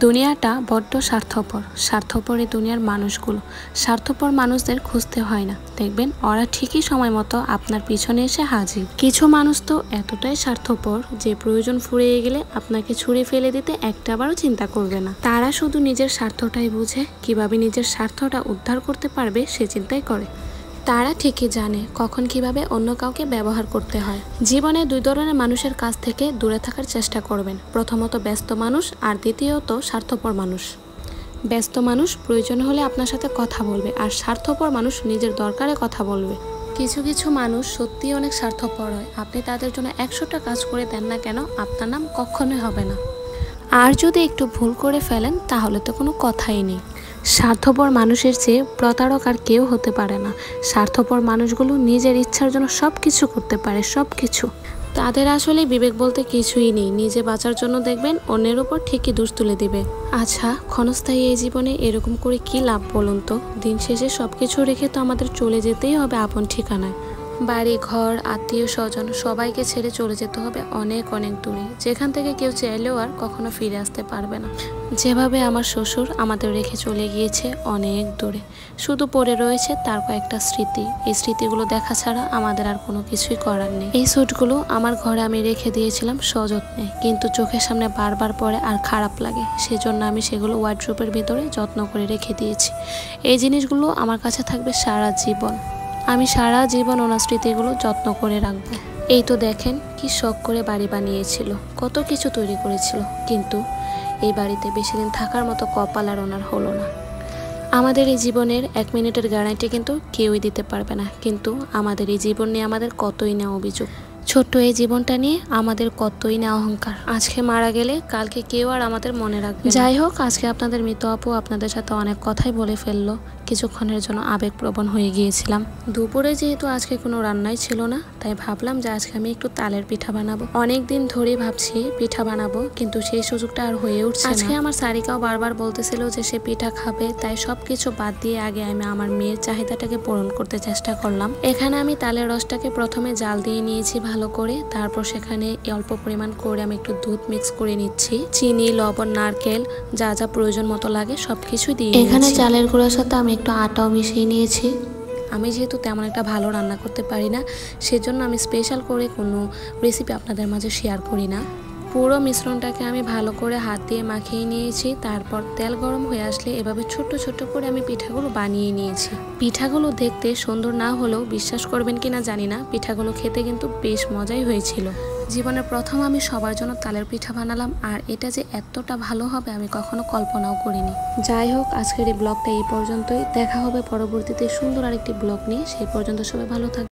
দুনিয়াটা বড্ড স্বার্থপর। স্বার্থপর এই দুনিয়ার মানুষগুলো। স্বার্থপর মানুষদের খুঁজতে হয় না, দেখবেন ওরা ঠিকই সময় মতো আপনার পিছনে এসে হাজির। কিছু মানুষ তো এতটাই স্বার্থপর যে প্রয়োজন ফুরিয়ে গেলে আপনাকে ছুঁড়ে ফেলে দিতে একটাবারও চিন্তা করবে না। তারা শুধু নিজের স্বার্থটাই বুঝে, কিভাবে নিজের স্বার্থটা উদ্ধার করতে পারবে সে চিন্তাই করে। তারা ঠিকই জানে কখন কিভাবে অন্য কাউকে ব্যবহার করতে হয়। জীবনে দুই ধরনের মানুষের কাছ থেকে দূরে থাকার চেষ্টা করবেন। প্রথমত ব্যস্ত মানুষ, আর দ্বিতীয়ত স্বার্থপর মানুষ। ব্যস্ত মানুষ প্রয়োজন হলে আপনার সাথে কথা বলবে, আর স্বার্থপর মানুষ নিজের দরকারে কথা বলবে। কিছু কিছু মানুষ সত্যিই অনেক স্বার্থপর হয়। আপনি তাদের জন্য 100টা কাজ করে দেন না কেন, আপনার নাম কখনোই হবে না। আর যদি একটু ভুল করে ফেলেন তাহলে তো কোনো কথাই নেই। স্বার্থপর মানুষের চেয়ে প্রতারক আর কেউ হতে পারে না। স্বার্থপর মানুষগুলো নিজের ইচ্ছার জন্য সব কিছু করতে পারে, সব কিছু। তাদের আসলে বিবেক বলতে কিছুই নেই। নিজে বাঁচার জন্য দেখবেন অন্যের উপর ঠিকই দোষ তুলে দিবে। আচ্ছা, ক্ষণস্থায়ী এই জীবনে এরকম করে কি লাভ বলুন তো? দিন শেষে সব কিছু রেখে তো আমাদের চলে যেতেই হবে আপন ঠিকানায়। বাড়ি ঘর, আত্মীয় স্বজন সবাইকে ছেড়ে চলে যেতে হবে অনেক অনেক দূরে, যেখান থেকে কেউ চাইলেও আর কখনো ফিরে আসতে পারবে না। যেভাবে আমার শ্বশুর আমাদের রেখে চলে গিয়েছে অনেক দূরে, শুধু পড়ে রয়েছে তার কয়েকটা স্মৃতি। এই স্মৃতিগুলো দেখা ছাড়া আমাদের আর কোনো কিছুই করার নেই। এই স্যুটগুলো আমার ঘরে আমি রেখে দিয়েছিলাম সযত্নে, কিন্তু চোখের সামনে বারবার পরে আর খারাপ লাগে, সেজন্য আমি সেগুলো ওয়ার্ড্রোবের ভিতরে যত্ন করে রেখে দিয়েছি। এই জিনিসগুলো আমার কাছে থাকবে সারা জীবন। আমি সারা জীবন ওনার স্মৃতিগুলো যত্ন করে রাখবো। এই তো দেখেন কি শখ করে বাড়ি বানিয়েছিল, কত কিছু তৈরি করেছিল, কিন্তু এই বাড়িতে বেশি দিন থাকার মতো কপাল আর ওনার হলো না। আমাদের এই জীবনের 1 মিনিটের গ্যারান্টি কিন্তু কেউই দিতে পারবে না, কিন্তু আমাদের এই জীবন নিয়ে আমাদের কতই না অভিযোগ। ছোট্ট এই জীবনটা নিয়ে আমাদের কতই না অহংকার। আজকে মারা গেলে কালকে কেউ আর আমাদের মনে রাখবে। যাই হোক, আজকে আপনাদের মৃত আপু আপনাদের সাথে অনেক কথাই বলে ফেললো। কিছুক্ষণের জন্য আবেগপ্রবণ হয়ে গিয়েছিলাম। দুপুরে যেহেতু আজকে কোনো রান্নাই ছিল না, তাই ভাবলাম যে আজকে আমি একটু তালের পিঠা বানাবো। অনেক দিন ধরেই ভাবছি পিঠা বানাবো, কিন্তু সেই সুযোগটা আর হয়ে উঠছে না। আজকে আমার সারিকাও বারবার বলতেছিল যে সে পিঠা খাবে, তাই সবকিছু বাদ দিয়ে আগে আমি আমার মেয়ের চাহিদাটাকে পূরণ করতে চেষ্টা করলাম। এখানে আমি তালের রসটাকে প্রথমে জাল দিয়ে নিয়েছি ভালো করে, তারপর সেখানে অল্প পরিমাণ করে আমি একটু দুধ মিক্স করে নিচ্ছি। চিনি, লবণ, নারকেল যা যা প্রয়োজন মতো লাগে সবকিছু দিয়ে এখানে চালের গুঁড়োর সাথে আমি একটু আটাও মিশিয়ে নিয়েছি। আমি যেহেতু তেমন একটা ভালো রান্না করতে পারি না, সেজন্য আমি স্পেশাল করে কোনো রেসিপি আপনাদের মাঝে শেয়ার করি না। পুরো মিশ্রণটাকে আমি ভালো করে হাত দিয়ে মাখিয়ে নিয়েছি। তারপর তেল গরম হয়ে আসলে এভাবে ছোট ছোট করে আমি পিঠাগুলো বানিয়ে নিয়েছি। পিঠাগুলো দেখতে সুন্দর না হলেও বিশ্বাস করবেন কিনা জানি না, পিঠাগুলো খেতে কিন্তু বেশ মজাই হয়েছিল। জীবনের প্রথম আমি সবার জন্য তালের পিঠা বানালাম, আর এটা যে এতটা ভালো হবে আমি কখনো কল্পনাও করিনি। যাই হোক, আজকের এই ব্লগটা এই পর্যন্তই। দেখা হবে পরবর্তীতে সুন্দর আরেকটি ব্লগ নিয়ে। সেই পর্যন্ত সবাই ভালো থাকবে।